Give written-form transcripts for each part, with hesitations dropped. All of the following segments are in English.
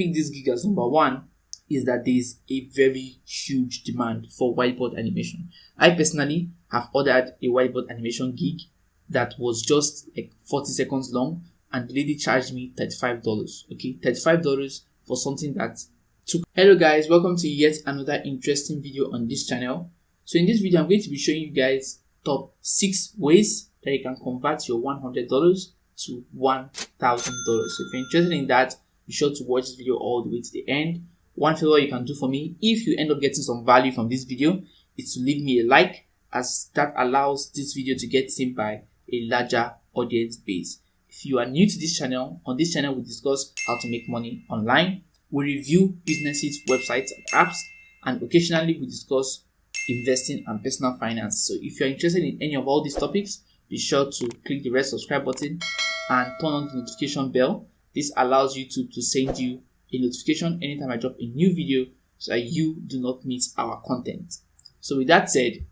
Pick this gig as number one is that there is a very huge demand for whiteboard animation. I personally have ordered a whiteboard animation gig that was just like 40 seconds long, and the lady charged me $35. Okay, $35 for something that took. Hello guys, welcome to yet another interesting video on this channel. So in this video, I'm going to be showing you guys top 6 ways that you can convert your $100 to $1,000. So if you're interested in that, be sure to watch this video all the way to the end. One favor you can do for me, if you end up getting some value from this video, is to leave me a like, as that allows this video to get seen by a larger audience base. If you are new to this channel, on this channel we discuss how to make money online. We review businesses, websites, and apps, and occasionally we discuss investing and personal finance. So if you're interested in any of all these topics, be sure to click the red subscribe button and turn on the notification bell. This allows YouTube to send you a notification anytime I drop a new video so that you do not miss our content. So with that said,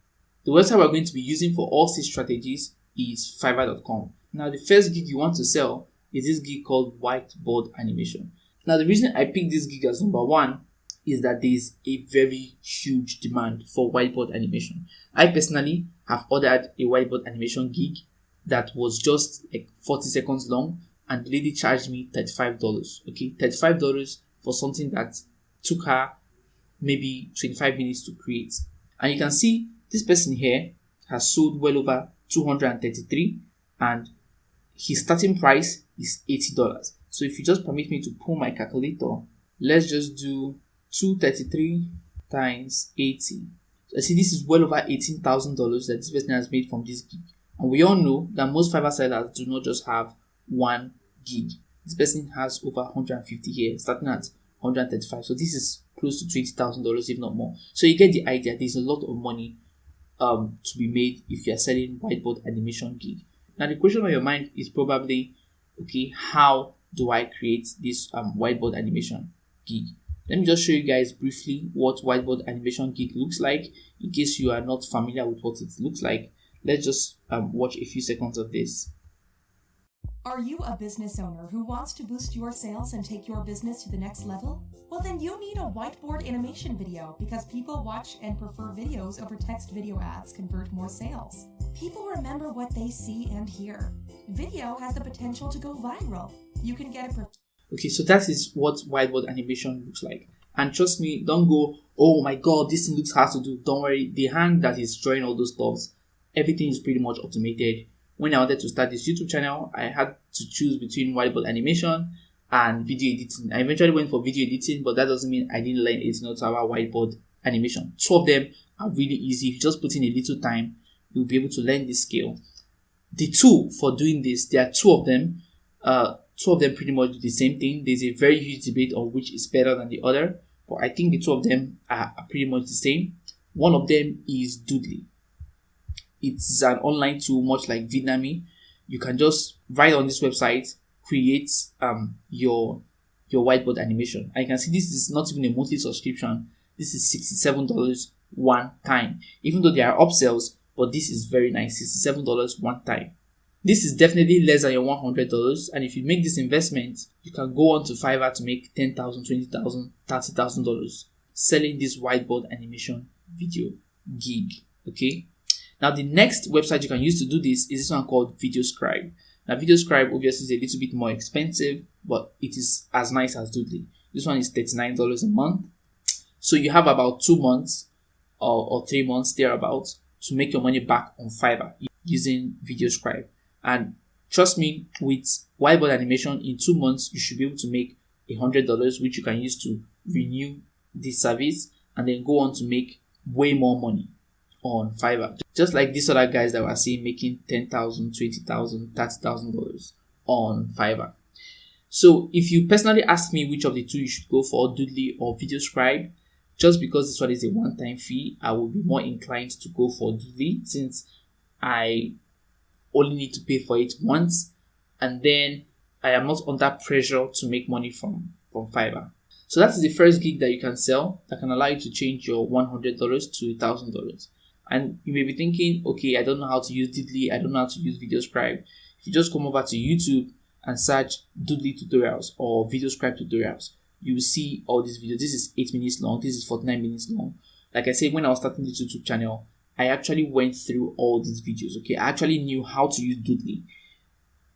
the website we're going to be using for all 6 strategies is Fiverr.com. Now the first gig you want to sell is this gig called whiteboard animation. Now the reason I picked this gig as number one is that there is a very huge demand for whiteboard animation. I personally have ordered a whiteboard animation gig that was just like 40 seconds long, and the lady charged me $35. Okay, $35 for something that took her maybe 25 minutes to create. And you can see this person here has sold well over 233, and his starting price is $80. So if you just permit me to pull my calculator, let's just do 233 times 80. So I see this is well over $18,000 that this person has made from this gig. And we all know that most Fiverr sellers do not just have one gig. This person has over 150 here, starting at 135. So this is close to $20,000, if not more. So you get the idea. There's a lot of money to be made if you are selling whiteboard animation gig. Now the question on your mind is probably, okay, how do I create this whiteboard animation gig? Let me just show you guys briefly what whiteboard animation gig looks like, in case you are not familiar with what it looks like. Let's just watch a few seconds of this. Are you a business owner who wants to boost your sales and take your business to the next level? Well, then you need a whiteboard animation video, because people watch and prefer videos over text. Video ads convert more sales. People remember what they see and hear. Video has the potential to go viral. You can get it. Okay, so that is what whiteboard animation looks like. And trust me, don't go, oh my god, this thing looks hard to do. Don't worry, the hand that is drawing all those stuffs, everything is pretty much automated. When I wanted to start this YouTube channel, I had to choose between whiteboard animation and video editing. I eventually went for video editing, but that doesn't mean I didn't learn anything else about whiteboard animation. 2 of them are really easy. If you just put in a little time, you'll be able to learn this skill. The tool for doing this, there are 2 of them. 2 of them pretty much do the same thing. There's a very huge debate on which is better than the other, but I think the 2 of them are pretty much the same. One of them is Doodly. It's an online tool much like Vidnami. You can just write on this website, create your whiteboard animation. And you can see this is not even a monthly subscription. This is $67 one time. Even though there are upsells, but this is very nice. $67 one time. This is definitely less than your $100. And if you make this investment, you can go on to Fiverr to make $10,000, $20,000, $30,000 selling this whiteboard animation video gig. Okay. Now the next website you can use to do this is this one called VideoScribe. Now VideoScribe obviously is a little bit more expensive, but it is as nice as Doodly. This one is $39 a month. So you have about 2 months or 3 months thereabouts to make your money back on Fiverr using VideoScribe. And trust me, with whiteboard animation, in 2 months you should be able to make $100, which you can use to renew this service and then go on to make way more money on Fiverr. Just like these other guys that were seeing making $10,000, $20,000, $30,000 on Fiverr. So if you personally ask me which of the 2 you should go for, Doodly or VideoScribe, just because this one is a one-time fee, I will be more inclined to go for Doodly, since I only need to pay for it once, and then I am not under pressure to make money from Fiverr. So that's the first gig that you can sell that can allow you to change your $100 to $1,000. And you may be thinking, okay, I don't know how to use Doodly, I don't know how to use VideoScribe. If you just come over to YouTube and search Doodly tutorials or VideoScribe tutorials, you will see all these videos. This is 8 minutes long. This is 49 minutes long. Like I said, when I was starting this YouTube channel, I actually went through all these videos. Okay, I actually knew how to use Doodly.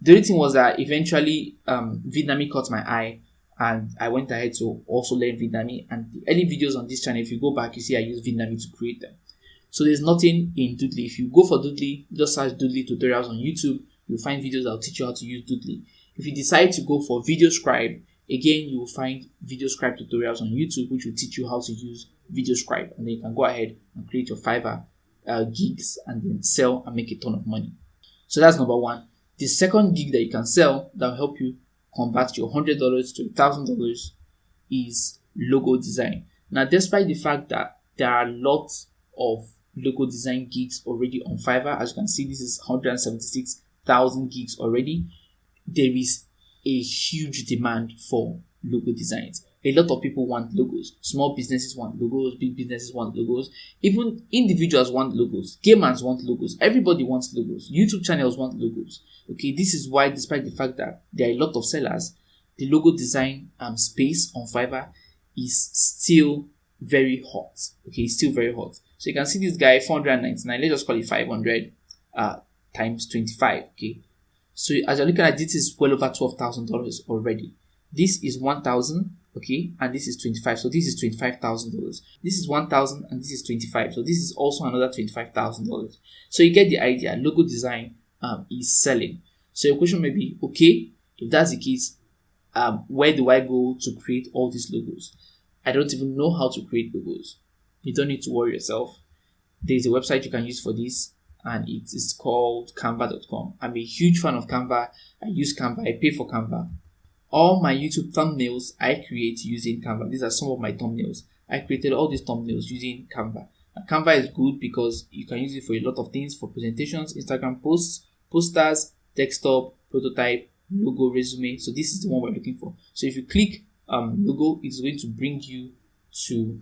The only thing was that eventually Vietnamese caught my eye, and I went ahead to also learn Vietnamese. And the early videos on this channel, if you go back, you see I use Vietnamese to create them. So there's nothing in Doodly. If you go for Doodly, just search Doodly tutorials on YouTube. You'll find videos that will teach you how to use Doodly. If you decide to go for VideoScribe, again, you will find VideoScribe tutorials on YouTube, which will teach you how to use VideoScribe. And then you can go ahead and create your Fiverr gigs and then sell and make a ton of money. So that's number one. The second gig that you can sell that will help you convert your $100 to $1,000 is logo design. Now, despite the fact that there are lots of logo design gigs already on Fiverr, as you can see, this is 176,000 gigs already. There is a huge demand for logo designs. A lot of people want logos. Small businesses want logos, big businesses want logos, even individuals want logos, gamers want logos, everybody wants logos, YouTube channels want logos. Okay, this is why, despite the fact that there are a lot of sellers, the logo design space on Fiverr is still very hot. Okay, it's still very hot. So you can see this guy, 499. Let's just call it 500 times 25. Okay, so as you're looking at this, is well over $12,000 already. This is 1,000. Okay, and this is 25. So this is $25,000. This is 1,000 and this is 25. So this is also another $25,000. So you get the idea. Logo design is selling. So your question may be, okay, if that's the case, where do I go to create all these logos? I don't even know how to create logos. You don't need to worry yourself. There's a website you can use for this, and it is called canva.com. I'm a huge fan of Canva. I use Canva. I pay for Canva. All my YouTube thumbnails I create using Canva. These are some of my thumbnails. I created all these thumbnails using Canva. And Canva is good because you can use it for a lot of things, for presentations, Instagram posts, posters, desktop, prototype, logo, resume. So this is the one we're looking for. So if you click logo, it's going to bring you to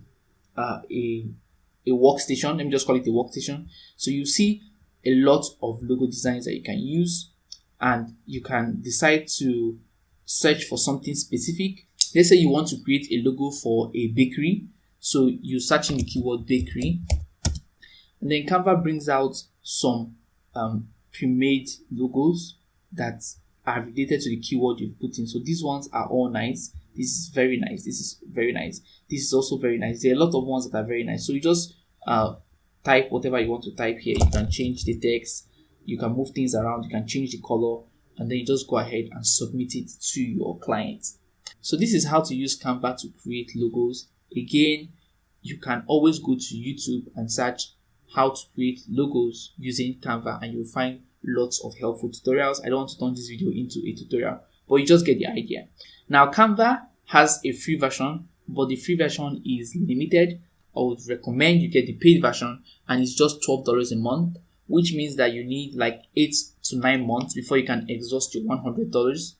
a workstation. Let me just call it a workstation. So you see a lot of logo designs that you can use, and you can decide to search for something specific. Let's say you want to create a logo for a bakery. So you search in the keyword bakery, and then Canva brings out some pre-made logos that are related to the keyword you've put in. So these ones are all nice. This is very nice. This is very nice. This is also very nice. There are a lot of ones that are very nice. So you just type whatever you want to type here. You can change the text. You can move things around. You can change the color. And then you just go ahead and submit it to your client. So this is how to use Canva to create logos. Again, you can always go to YouTube and search how to create logos using Canva, and you'll find lots of helpful tutorials. I don't want to turn this video into a tutorial, but you just get the idea. Now, Canva has a free version, but the free version is limited. I would recommend you get the paid version, and it's just $12 a month, which means that you need like 8 to 9 months before you can exhaust your $100.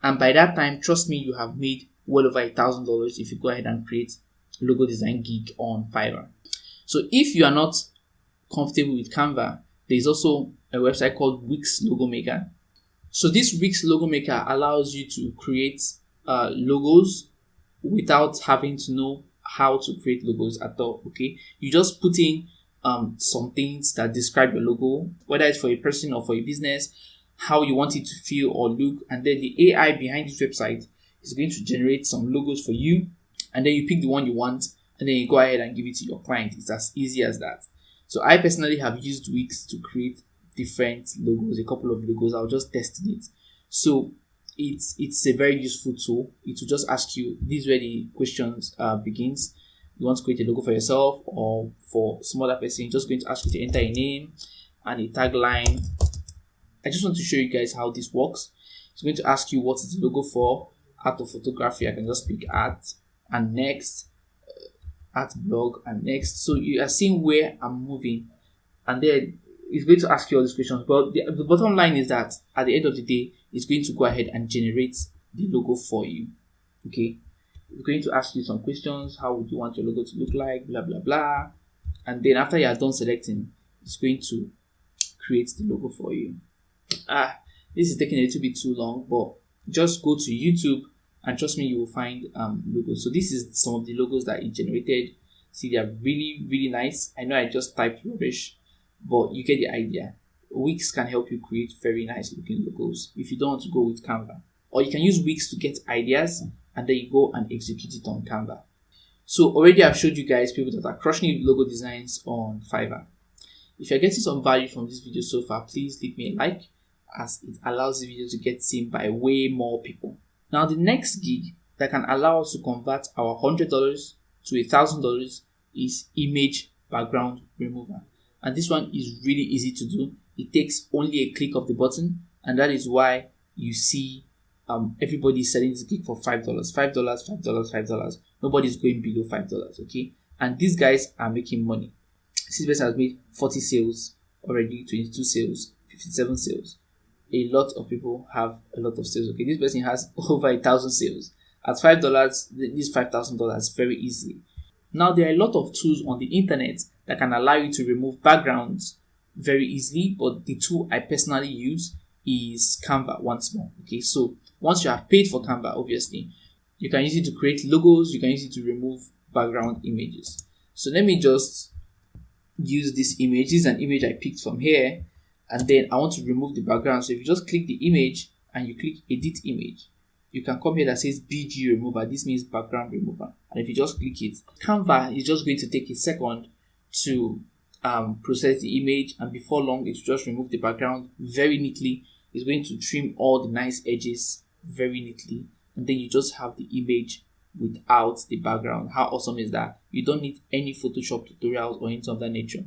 And by that time, trust me, you have made well over $1,000 if you go ahead and create a logo design gig on Fiverr. So if you are not comfortable with Canva, there's also a website called Wix Logo Maker. So this Wix Logo Maker allows you to create logos without having to know how to create logos at all. Okay, you just put in some things that describe your logo, whether it's for a person or for a business, how you want it to feel or look, and then the AI behind this website is going to generate some logos for you, and then you pick the one you want, and then you go ahead and give it to your client. It's as easy as that. So I personally have used Wix to create different logos, a couple of logos. I'll just test it. So it's a very useful tool. It will just ask you, these where the questions begins. You want to create a logo for yourself or for some other person, just going to ask you to enter a name and a tagline. I just want to show you guys how this works. It's going to ask you what is the logo for. Art or photography, I can just pick art, and next art blog, and next. So you are seeing where I'm moving, and then it's going to ask you all these questions. But the bottom line is that at the end of the day, it's going to go ahead and generate the logo for you. Okay, it's going to ask you some questions. How would you want your logo to look like? Blah blah blah. And then after you are done selecting, it's going to create the logo for you. This is taking a little bit too long, but just go to YouTube and trust me, you will find logos. So this is some of the logos that it generated. See, they are really, really nice. I know I just typed rubbish, but you get the idea. Wix can help you create very nice looking logos if you don't want to go with Canva. Or you can use Wix to get ideas and then you go and execute it on Canva. So already I've showed you guys people that are crushing logo designs on Fiverr. If you're getting some value from this video so far, please leave me a like, as it allows the video to get seen by way more people. Now the next gig that can allow us to convert our $100 to $1,000 is image background remover. And this one is really easy to do. It takes only a click of the button, and that is why you see everybody selling this gig for $5, $5, $5, $5. Nobody's going below $5, okay? And these guys are making money. This person has made 40 sales already, 22 sales, 57 sales. A lot of people have a lot of sales, okay? This person has over 1,000 sales. At $5, this $5,000 very easily. Now, there are a lot of tools on the internet that can allow you to remove backgrounds very easily, but the tool I personally use is Canva once more, okay? So once you have paid for Canva, obviously, you can use it to create logos, you can use it to remove background images. So let me just use this image. This is an image I picked from here, and then I want to remove the background. So if you just click the image and you click edit image, you can come here that says BG remover. This means background remover. And if you just click it, Canva is just going to take a second to process the image, and before long it will just remove the background very neatly. It's going to trim all the nice edges very neatly, and then you just have the image without the background. How awesome is that? You don't need any Photoshop tutorials or anything of that nature.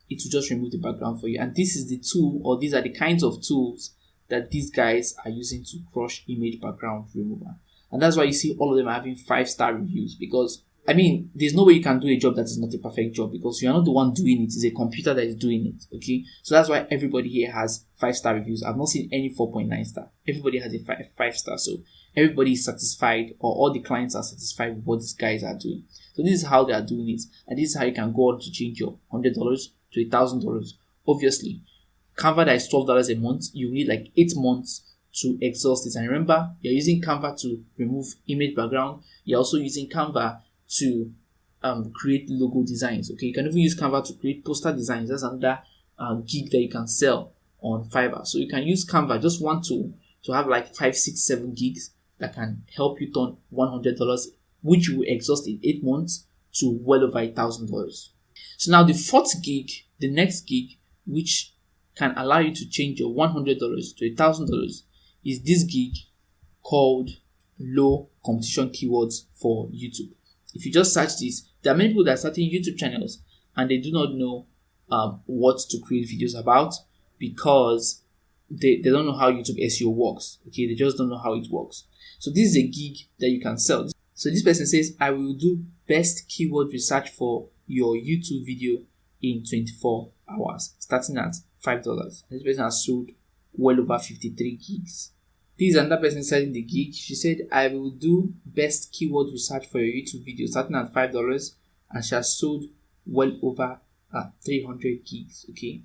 It will just remove the background for you. And this is the tool, or these are the kinds of tools that these guys are using to crush image background remover. And that's why you see all of them are having 5-star reviews, because I mean, there's no way you can do a job that is not a perfect job, because you're not the one doing it. It's a computer that is doing it, okay? So that's why everybody here has 5-star reviews. I've not seen any 4.9 star. Everybody has a 5 star. So everybody is satisfied, or all the clients are satisfied with what these guys are doing. So this is how they are doing it. And this is how you can go on to change your $100 to $1,000. Obviously, Canva that is $12 a month, you need like 8 months to exhaust it. And remember, you're using Canva to remove image background. You're also using Canva to create logo designs, okay? You can even use Canva to create poster designs. That's another gig that you can sell on Fiverr. So you can use Canva, just one tool, to have like 5, 6, 7 gigs that can help you turn $100, which you will exhaust in 8 months, to well over $1,000. So now the fourth gig, the next gig, which can allow you to change your $100 to $1,000, is this gig called low competition keywords for YouTube. If you just search this, there are many people that are starting YouTube channels and they do not know what to create videos about, because they don't know how YouTube SEO works. Okay, they just don't know how it works. So this is a gig that you can sell. So this person says, I will do best keyword research for your YouTube video in 24 hours, starting at $5. This person has sold well over 53 gigs. This is another person selling the gig. She said, I will do best keyword research for your YouTube video, starting at $5, and she has sold well over 300 gigs. Okay,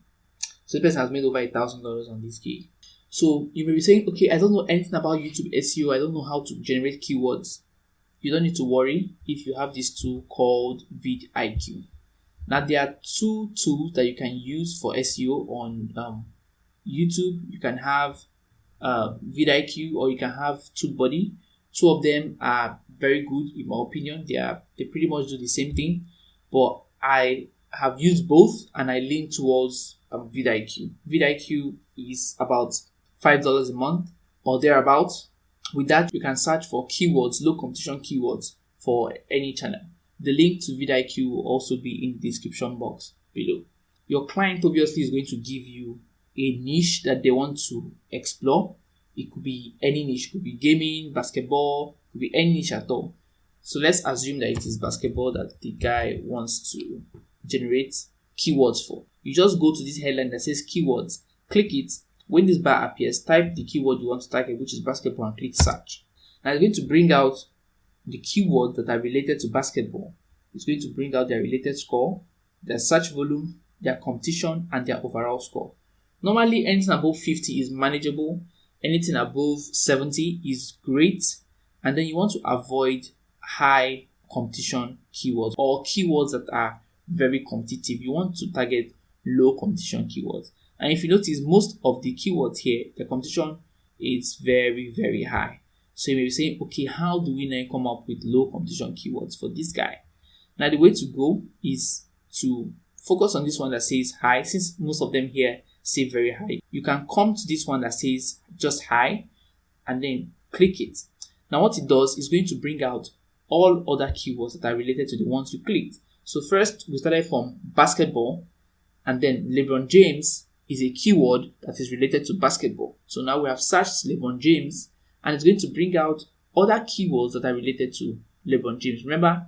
so the person has made over $1,000 on this gig. So you may be saying, okay, I don't know anything about YouTube SEO. I don't know how to generate keywords. You don't need to worry if you have this tool called vidIQ. Now there are 2 tools that you can use for SEO on YouTube. You can have vidIQ, or you can have TubeBuddy. 2 of them are very good in my opinion. They pretty much do the same thing, but I have used both and I lean towards vidIQ. vidIQ is about $5 a month or thereabouts. With that, you can search for keywords, low competition keywords for any channel. The link to vidIQ will also be in the description box below. Your client obviously is going to give you a niche that they want to explore. It could be any niche, it could be gaming, basketball, it could be any niche at all. So let's assume that it is basketball that the guy wants to generate keywords for. You just go to this headline that says keywords, click it. When this bar appears, type the keyword you want to target, which is basketball, and click search. Now it's going to bring out the keywords that are related to basketball. It's going to bring out their related score, their search volume, their competition, and their overall score. Normally, anything above 50 is manageable. Anything above 70 is great. And then you want to avoid high competition keywords or keywords that are very competitive. You want to target low competition keywords. And if you notice, most of the keywords here, the competition is very, very high. So you may be saying, okay, how do we now come up with low competition keywords for this guy? Now, the way to go is to focus on this one that says high. Since most of them here say very high, you can come to this one that says just high and then click it. Now, what it does is going to bring out all other keywords that are related to the ones you clicked. So first, we started from basketball, and then LeBron James is a keyword that is related to basketball. So now we have searched LeBron James, and it's going to bring out other keywords that are related to LeBron James. Remember,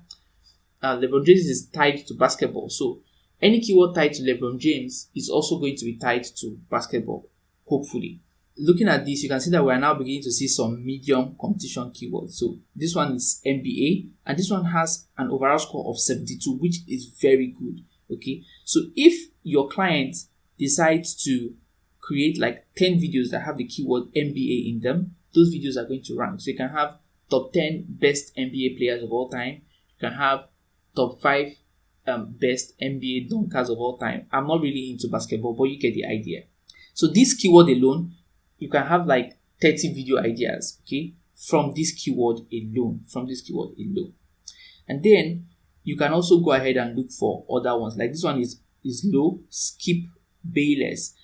LeBron James is tied to basketball. So any keyword tied to LeBron James is also going to be tied to basketball, hopefully. Looking at this, you can see that we are now beginning to see some medium competition keywords. So this one is NBA, and this one has an overall score of 72, which is very good. Okay, so if your client decides to create like 10 videos that have the keyword NBA in them, those videos are going to rank. So you can have top 10 best NBA players of all time. You can have top 5 best NBA dunkers of all time. I'm not really into basketball, but you get the idea. So this keyword alone, you can have like 30 video ideas, okay, from this keyword alone, And then you can also go ahead and look for other ones. Like this one is low, skip, bayless.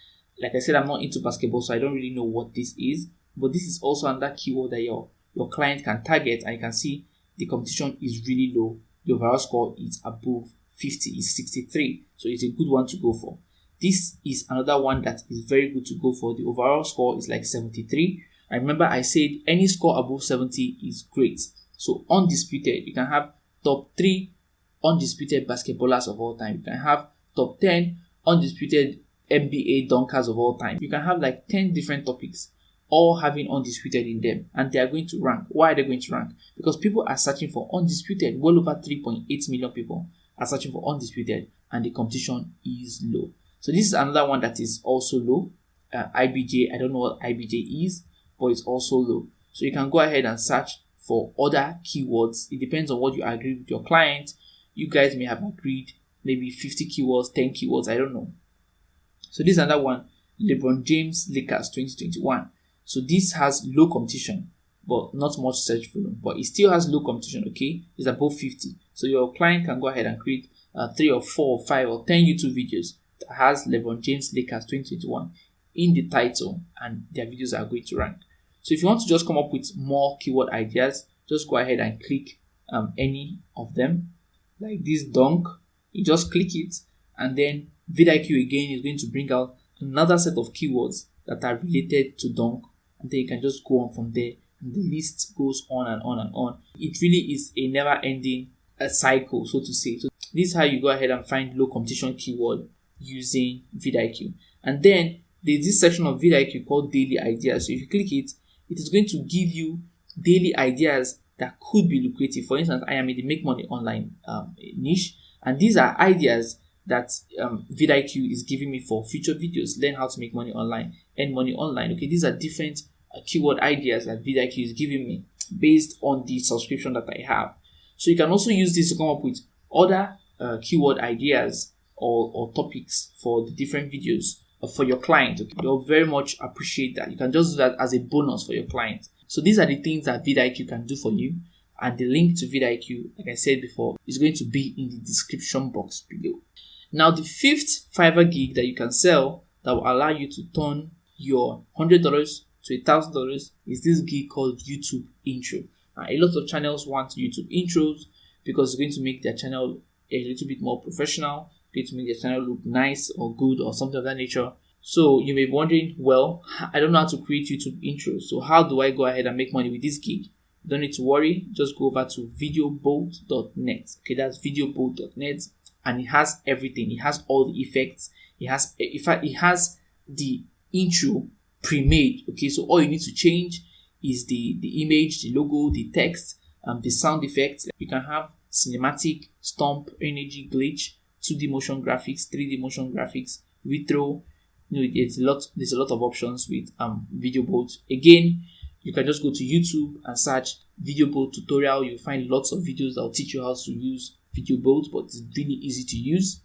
Like I said, I'm not into basketball, so I don't really know what this is. But this is also another keyword that your client can target, and you can see the competition is really low. The overall score is above 50, is 63. So it's a good one to go for. This is another one that is very good to go for. The overall score is like 73. And remember, I said any score above 70 is great. So undisputed, you can have top 3 undisputed basketballers of all time. You can have top 10 undisputed NBA dunkers of all time. You can have like 10 different topics, all having undisputed in them, and they are going to rank. Why are they going to rank? Because people are searching for undisputed. Well over 3.8 million people are searching for undisputed, and the competition is low. So this is another one that is also low. IBJ, I don't know what IBJ is, but it's also low. So you can go ahead and search for other keywords. It depends on what you agree with your client. You guys may have agreed maybe 50 keywords, 10 keywords, I don't know. So this is another one, LeBron James Lakers 2021. So this has low competition, but not much search volume, but it still has low competition, okay? It's above 50. So your client can go ahead and create 3 or 4 or 5 or 10 YouTube videos that has LeBron James Lakers 2021 in the title, and their videos are going to rank. So if you want to just come up with more keyword ideas, just go ahead and click any of them. Like this dunk, you just click it, and then vidIQ again is going to bring out another set of keywords that are related to dunk, and then you can just go on from there, and the list goes on and on and on. It really is a never-ending cycle, so to say. So this is how you go ahead and find low competition keyword using vidIQ. And then there's this section of vidIQ called daily ideas. So if you click it, it is going to give you daily ideas that could be lucrative. For instance, I am in the make money online niche, and these are ideas that vidIQ is giving me for future videos. Learn how to make money online, earn money online. Okay, these are different keyword ideas that vidIQ is giving me based on the subscription that I have. So you can also use this to come up with other keyword ideas or topics for the different videos for your client. Okay? They'll very much appreciate that. You can just do that as a bonus for your client. So these are the things that vidIQ can do for you. And the link to vidIQ, like I said before, is going to be in the description box below. Now, the fifth Fiverr gig that you can sell that will allow you to turn your $100 to $1,000 is this gig called YouTube intro. Now, a lot of channels want YouTube intros because it's going to make their channel a little bit more professional, going to make their channel look nice or good or something of that nature. So you may be wondering, well, I don't know how to create YouTube intros. So how do I go ahead and make money with this gig? You don't need to worry. Just go over to videobolt.net. Okay, that's videobolt.net, and it has everything. It has all the effects. It has the intro pre-made. Okay, so all you need to change is the image, the logo, the text, the sound effects. You can have cinematic, stomp, energy, glitch, 2D motion graphics, 3D motion graphics, retro. There's a lot of options with VideoBolt. Again, you can just go to YouTube and search VideoBoat tutorial. You'll find lots of videos that will teach you how to use VideoBoat, but it's really easy to use.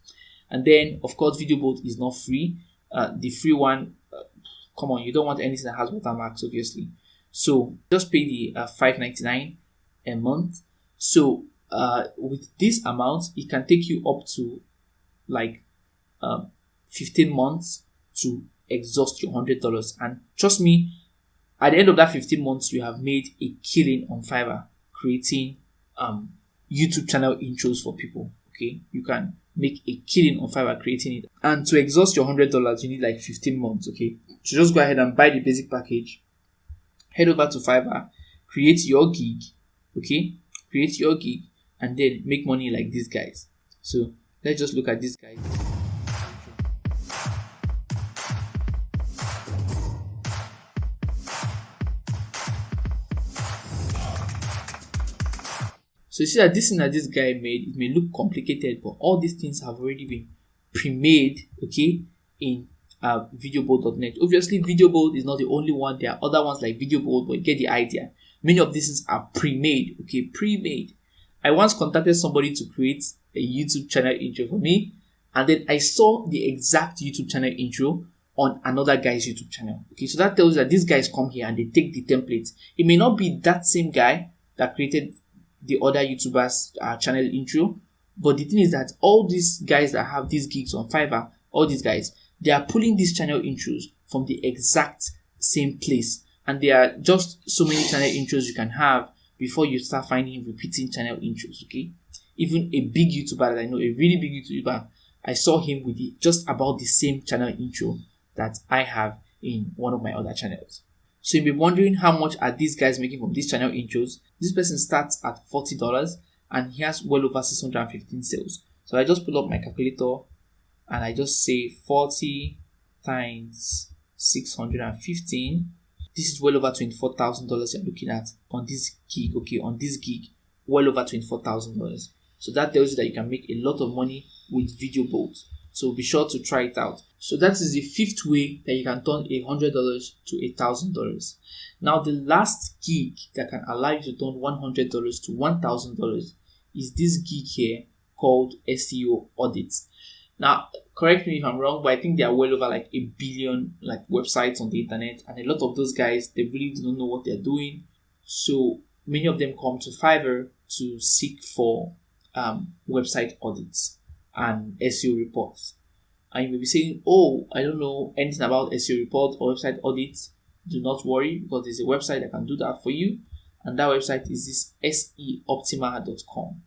And then, of course, VideoBoat is not free. The free one, come on, you don't want anything that has watermarks, obviously. So just pay the $5.99 a month. So with this amount, it can take you up to like 15 months to exhaust your $100. And trust me, at the end of that 15 months, you have made a killing on Fiverr creating YouTube channel intros for people. Okay, you can make a killing on Fiverr creating it. And to exhaust your $100, you need like 15 months. Okay, so just go ahead and buy the basic package. Head over to Fiverr, create your gig. Okay, create your gig, and then make money like these guys. So let's just look at these guys. So you see that this thing that this guy made, it may look complicated, but all these things have already been pre-made, okay, in videoboard.net. Obviously, VideoBoard is not the only one. There are other ones like VideoBoard, but you get the idea. Many of these things are pre-made, okay, pre-made. I once contacted somebody to create a YouTube channel intro for me, and then I saw the exact YouTube channel intro on another guy's YouTube channel. Okay, so that tells you that these guys come here and they take the templates. It may not be that same guy that created the other YouTubers channel intro, but the thing is that all these guys that have these gigs on Fiverr, all these guys, they are pulling these channel intros from the exact same place, and there are just so many channel intros you can have before you start finding repeating channel intros. Okay, even a big YouTuber that I know, a really big YouTuber, I saw him with just about the same channel intro that I have in one of my other channels. So you'll be wondering, how much are these guys making from these channel intros? This person starts at $40 and he has well over 615 sales. So I just pull up my calculator and I just say 40 times 615. This is well over $24,000 you're looking at on this gig. Okay, on this gig, well over $24,000. So that tells you that you can make a lot of money with VideoBoat. So be sure to try it out. So that is the fifth way that you can turn $100 to $1,000. Now the last gig that can allow you to turn $100 to $1,000 is this gig here called SEO audits. Now, correct me if I'm wrong, but I think there are well over like 1 billion like websites on the internet, and a lot of those guys, they really don't know what they're doing. So many of them come to Fiverr to seek for website audits and SEO reports. And you may be saying, oh, I don't know anything about SEO reports or website audits. Do not worry, because there's a website that can do that for you, and that website is this seoptima.com.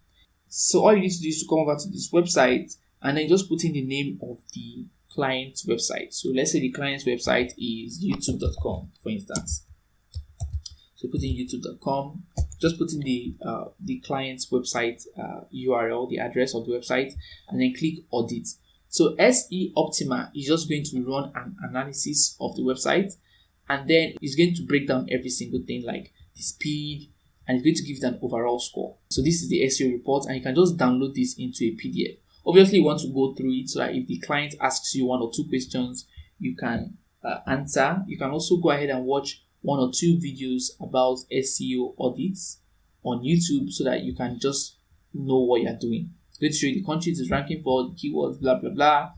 So all you need to do is to come over to this website and then just put in the name of the client's website. So let's say the client's website is youtube.com, for instance. So put in youtube.com, just put in the client's website URL, the address of the website, and then click audit. So SE Optima is just going to run an analysis of the website, and then it's going to break down every single thing like the speed, and it's going to give it an overall score. So this is the SEO report, and you can just download this into a PDF. Obviously, you want to go through it so that if the client asks you 1 or 2 questions, you can answer. You can also go ahead and watch 1 or 2 videos about SEO audits on YouTube so that you can just know what you're doing. It's going to show you the countries it's ranking for, the keywords, blah, blah, blah.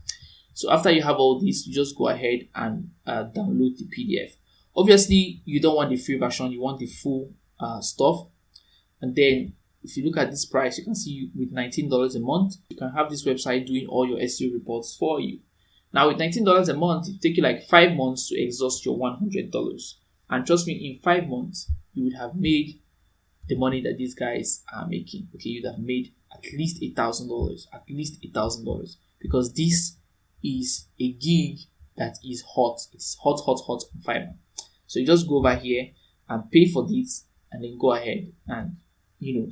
So after you have all this, you just go ahead and download the PDF. Obviously, you don't want the free version, you want the full stuff. And then if you look at this price, you can see with $19 a month, you can have this website doing all your SEO reports for you. Now with $19 a month, it take you like 5 months to exhaust your $100. And trust me, in 5 months, you would have made the money that these guys are making. Okay, you'd have made at least $1,000, at least $1,000, because this is a gig that is hot. It's hot on Fiverr. So you just go over here and pay for this, and then go ahead and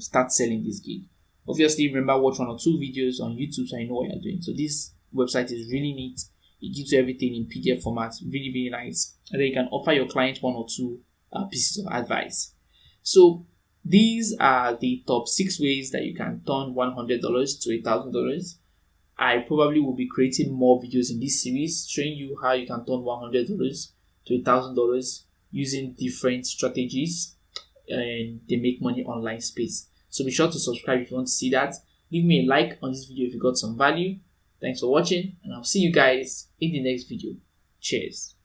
start selling this gig. Obviously, remember, watch 1 or 2 videos on YouTube so you know what you're doing. So this website is really neat. It gives you everything in PDF format, really, really nice. And then you can offer your client 1 or 2 pieces of advice. So these are the top 6 ways that you can turn $100 to $1,000. I probably will be creating more videos in this series showing you how you can turn $100 to $1,000 using different strategies, and they make money online space. So be sure to subscribe if you want to see that. Leave me a like on this video if you got some value. Thanks for watching, and I'll see you guys in the next video. Cheers.